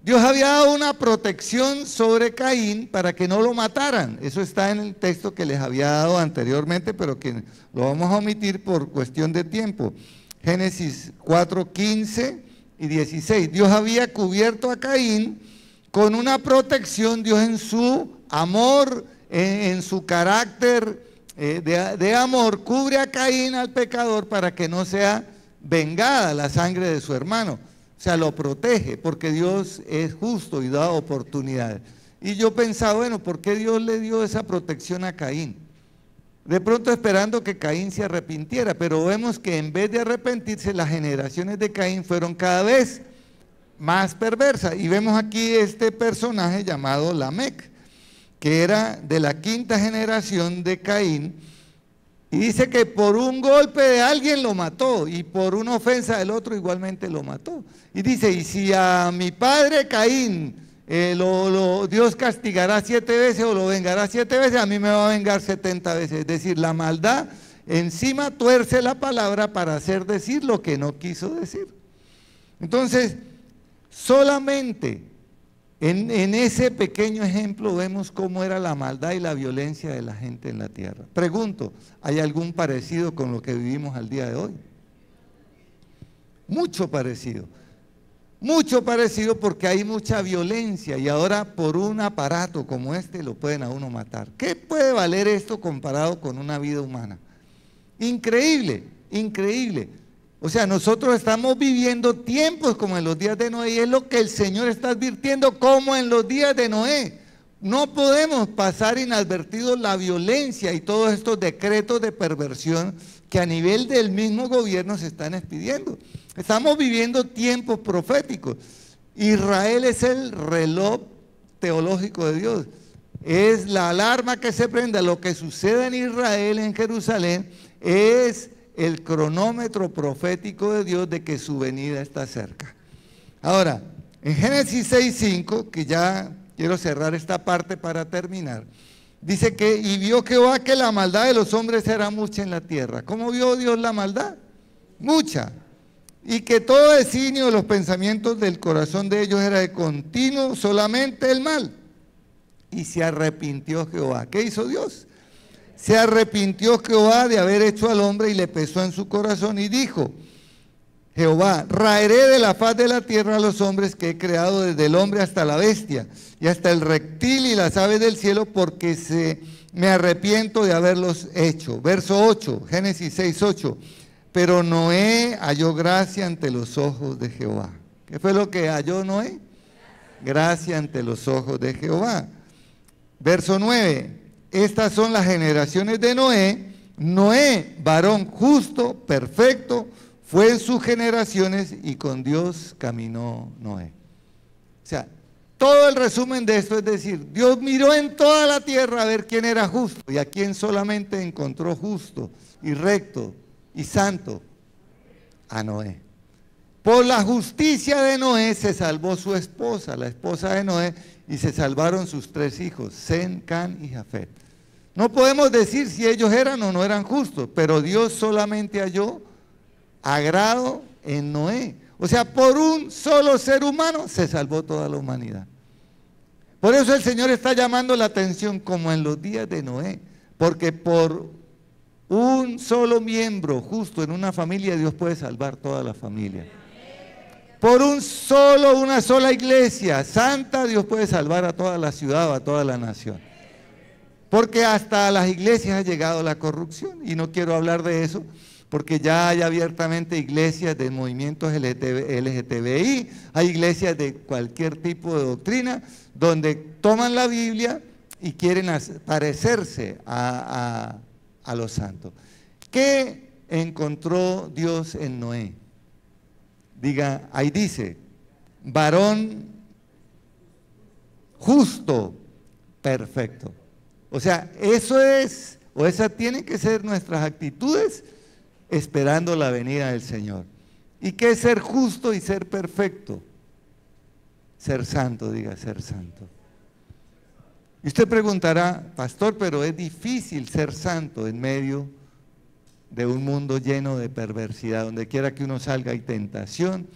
Dios había dado una protección sobre Caín para que no lo mataran. Eso está en el texto que les había dado anteriormente, pero que lo vamos a omitir por cuestión de tiempo. Génesis 4:15 y 16. Dios había cubierto a Caín con una protección. Dios en su amor, en su carácter de amor, cubre a Caín, al pecador, para que no sea vengada la sangre de su hermano. O sea, lo protege, porque Dios es justo y da oportunidades. Y yo pensaba, bueno, ¿por qué Dios le dio esa protección a Caín? De pronto esperando que Caín se arrepintiera, pero vemos que en vez de arrepentirse, las generaciones de Caín fueron cada vez más perversas. Y vemos aquí este personaje llamado Lamec, que era de la quinta generación de Caín, y dice que por un golpe de alguien lo mató, y por una ofensa del otro igualmente lo mató. Y dice, y si a mi padre Caín Dios castigará 7 veces o lo vengará 7 veces, a mí me va a vengar 70 veces. Es decir, la maldad encima tuerce la palabra para hacer decir lo que no quiso decir. Entonces, solamente en ese pequeño ejemplo vemos cómo era la maldad y la violencia de la gente en la tierra. Pregunto, ¿hay algún parecido con lo que vivimos al día de hoy? Mucho parecido. Mucho parecido, porque hay mucha violencia y ahora por un aparato como este lo pueden a uno matar. ¿Qué puede valer esto comparado con una vida humana? Increíble, increíble. O sea, nosotros estamos viviendo tiempos como en los días de Noé, y es lo que el Señor está advirtiendo, como en los días de Noé. No podemos pasar inadvertidos la violencia y todos estos decretos de perversión que a nivel del mismo gobierno se están expidiendo. Estamos viviendo tiempos proféticos. Israel es el reloj teológico de Dios. Es la alarma que se prende. Lo que sucede en Israel, en Jerusalén, es el cronómetro profético de Dios de que su venida está cerca. Ahora, en Génesis 6:5, que ya quiero cerrar esta parte para terminar, dice que, y vio Jehová que la maldad de los hombres era mucha en la tierra. ¿Cómo vio Dios la maldad? Mucha. Y que todo designio de los pensamientos del corazón de ellos era de continuo solamente el mal. Y se arrepintió Jehová. ¿Qué hizo Dios? Se arrepintió Jehová de haber hecho al hombre, y le pesó en su corazón y dijo, Jehová, raeré de la faz de la tierra a los hombres que he creado, desde el hombre hasta la bestia, y hasta el reptil y las aves del cielo, porque me arrepiento de haberlos hecho. Verso 8, Génesis 6:8. pero Noé halló gracia ante los ojos de Jehová. ¿Qué fue lo que halló Noé? Gracia ante los ojos de Jehová. Verso 9. Estas son las generaciones de Noé. Noé, varón justo, perfecto, fue en sus generaciones y con Dios caminó Noé. O sea, todo el resumen de esto es decir, Dios miró en toda la tierra a ver quién era justo y a quién solamente encontró justo y recto y santo, a Noé. Por la justicia de Noé se salvó su esposa, la esposa de Noé, y se salvaron sus 3 hijos, Sem, Can y Jafet. No podemos decir si ellos eran o no eran justos, pero Dios solamente halló agrado en Noé. O sea, por un solo ser humano se salvó toda la humanidad. Por eso el Señor está llamando la atención como en los días de Noé, porque por un solo miembro justo en una familia Dios puede salvar toda la familia. Por una sola iglesia santa Dios puede salvar a toda la ciudad o a toda la nación. Porque hasta a las iglesias ha llegado la corrupción y no quiero hablar de eso porque ya hay abiertamente iglesias de movimientos LGTBI, hay iglesias de cualquier tipo de doctrina donde toman la Biblia y quieren parecerse a los santos. ¿Qué encontró Dios en Noé? Diga, ahí dice, varón justo, perfecto. O sea, eso es, o esas tienen que ser nuestras actitudes esperando la venida del Señor. ¿Y qué es ser justo y ser perfecto? Ser santo, diga, ser santo. Y usted preguntará, pastor, pero es difícil ser santo en medio de un mundo lleno de perversidad. Donde quiera que uno salga hay tentación.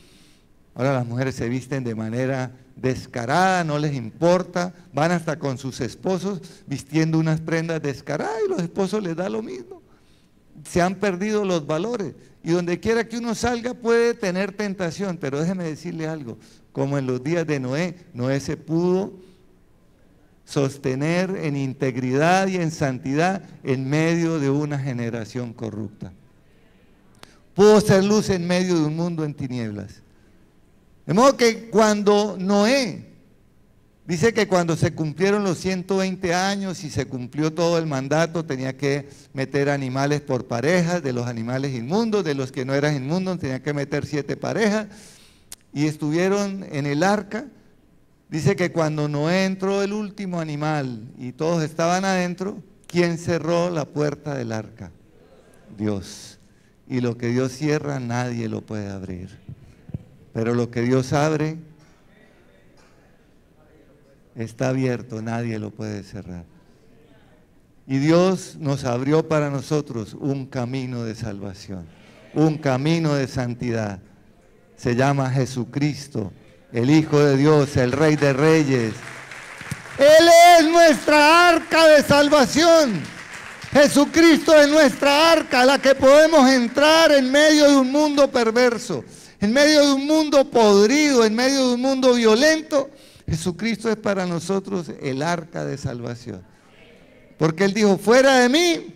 Ahora las mujeres se visten de manera descarada, no les importa, van hasta con sus esposos vistiendo unas prendas descaradas y los esposos les da lo mismo. Se han perdido los valores y donde quiera que uno salga puede tener tentación, pero déjeme decirle algo, como en los días de Noé, Noé se pudo sostener en integridad y en santidad en medio de una generación corrupta. Pudo ser luz en medio de un mundo en tinieblas. De modo que cuando Noé, dice que cuando se cumplieron los 120 años y se cumplió todo el mandato, tenía que meter animales por parejas, de los animales inmundos, de los que no eran inmundos, tenía que meter 7 parejas, y estuvieron en el arca. Dice que cuando Noé entró el último animal y todos estaban adentro, ¿quién cerró la puerta del arca? Dios. Y lo que Dios cierra nadie lo puede abrir. Pero lo que Dios abre está abierto, nadie lo puede cerrar. Y Dios nos abrió para nosotros un camino de salvación, un camino de santidad. Se llama Jesucristo, el Hijo de Dios, el Rey de Reyes. Él es nuestra arca de salvación. Jesucristo es nuestra arca, la que podemos entrar en medio de un mundo perverso, en medio de un mundo podrido, en medio de un mundo violento. Jesucristo es para nosotros el arca de salvación. Porque Él dijo, fuera de mí,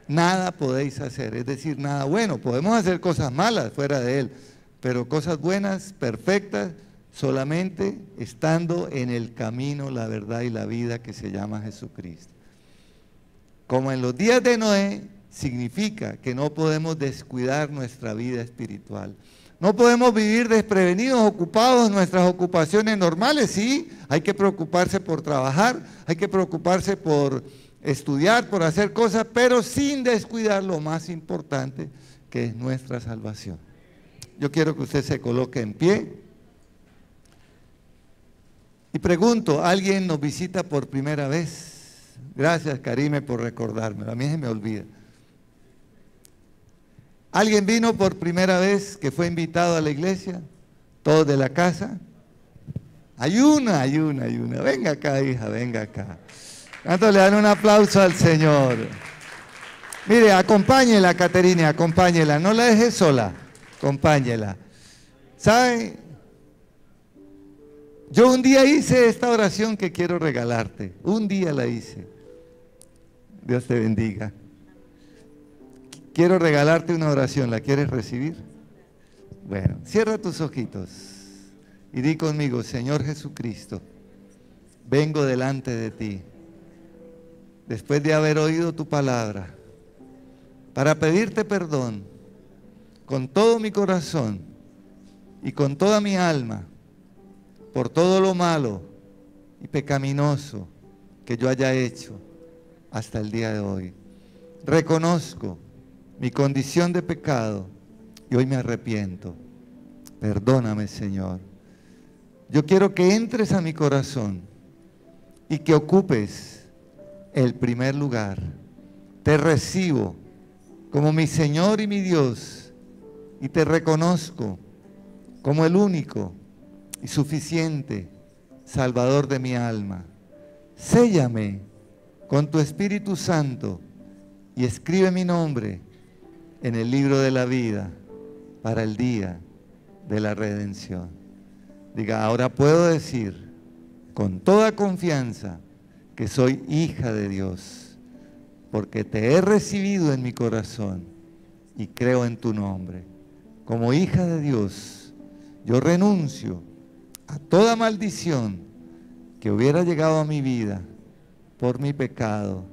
nada podéis hacer. Es decir, nada bueno. Podemos hacer cosas malas fuera de Él, pero cosas buenas, perfectas, solamente estando en el camino, la verdad y la vida que se llama Jesucristo. Como en los días de Noé, significa que no podemos descuidar nuestra vida espiritual. No podemos vivir desprevenidos, ocupados en nuestras ocupaciones normales. Sí, hay que preocuparse por trabajar, hay que preocuparse por estudiar, por hacer cosas, pero sin descuidar lo más importante, que es nuestra salvación. Yo quiero que usted se coloque en pie. Y pregunto, ¿alguien nos visita por primera vez? Gracias, Karime, por recordármelo. A mí se me olvida. ¿Alguien vino por primera vez que fue invitado a la iglesia? ¿Todos de la casa? Hay una. Venga acá, hija, venga acá. ¿Cuántos le dan un aplauso al Señor? Mire, acompáñela, Caterina, acompáñela. No la deje sola, acompáñela. ¿Sabe? Yo un día hice esta oración que quiero regalarte. Un día la hice. Dios te bendiga. quiero regalarte una oración. ¿La quieres recibir? Bueno, cierra tus ojitos y di conmigo: Señor Jesucristo, vengo delante de ti, después de haber oído tu palabra, para pedirte perdón con todo mi corazón y con toda mi alma por todo lo malo y pecaminoso que yo haya hecho hasta el día de hoy. Reconozco mi condición de pecado y hoy me arrepiento. Perdóname, Señor. Yo quiero que entres a mi corazón y que ocupes el primer lugar. Te recibo como mi Señor y mi Dios y te reconozco como el único y suficiente Salvador de mi alma. Séllame con tu Espíritu Santo y escribe mi nombre en el libro de la vida para el día de la redención. Diga: ahora puedo decir con toda confianza que soy hija de Dios, porque te he recibido en mi corazón y creo en tu nombre. Como hija de Dios, yo renuncio a toda maldición que hubiera llegado a mi vida por mi pecado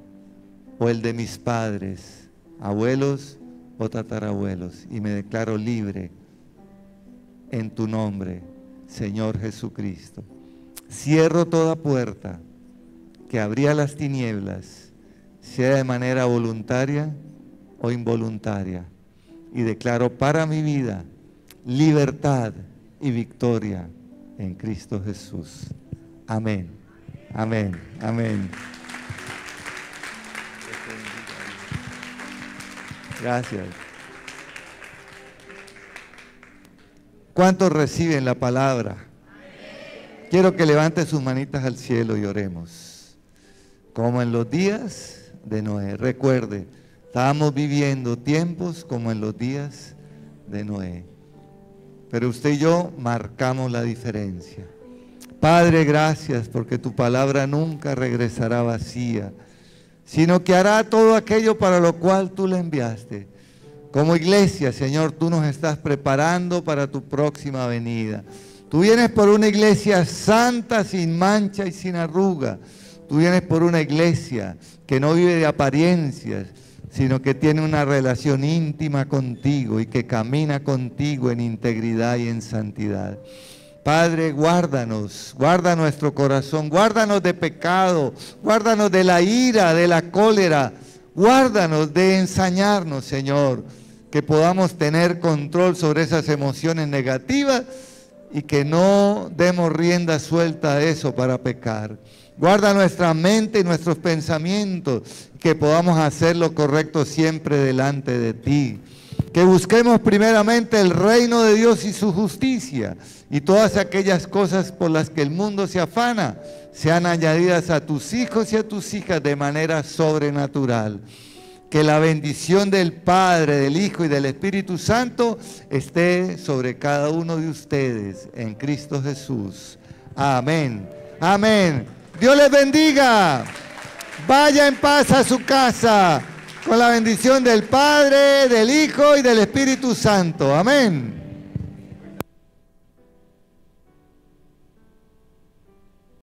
o el de mis padres, abuelos o tatarabuelos, y me declaro libre en tu nombre, Señor Jesucristo. Cierro toda puerta que abría las tinieblas, sea de manera voluntaria o involuntaria, y declaro para mi vida libertad y victoria en Cristo Jesús. Amén, amén, amén. Gracias. ¿Cuántos reciben la palabra? Quiero que levante sus manitas al cielo y oremos. Como en los días de Noé. Recuerde, estábamos viviendo tiempos como en los días de Noé. Pero usted y yo marcamos la diferencia. Padre, gracias porque tu palabra nunca regresará vacía, sino que hará todo aquello para lo cual tú la enviaste. Como iglesia, Señor, tú nos estás preparando para tu próxima venida. Tú vienes por una iglesia santa, sin mancha y sin arruga. Tú vienes por una iglesia que no vive de apariencias, sino que tiene una relación íntima contigo y que camina contigo en integridad y en santidad. Padre, guárdanos, guarda nuestro corazón, guárdanos de pecado, guárdanos de la ira, de la cólera, guárdanos de ensañarnos, Señor, que podamos tener control sobre esas emociones negativas y que no demos rienda suelta a eso para pecar. Guarda nuestra mente y nuestros pensamientos, que podamos hacer lo correcto siempre delante de ti. Que busquemos primeramente el reino de Dios y su justicia, y todas aquellas cosas por las que el mundo se afana sean añadidas a tus hijos y a tus hijas de manera sobrenatural. Que la bendición del Padre, del Hijo y del Espíritu Santo esté sobre cada uno de ustedes en Cristo Jesús. Amén. Amén. Dios les bendiga. Vaya en paz a su casa con la bendición del Padre, del Hijo y del Espíritu Santo. Amén.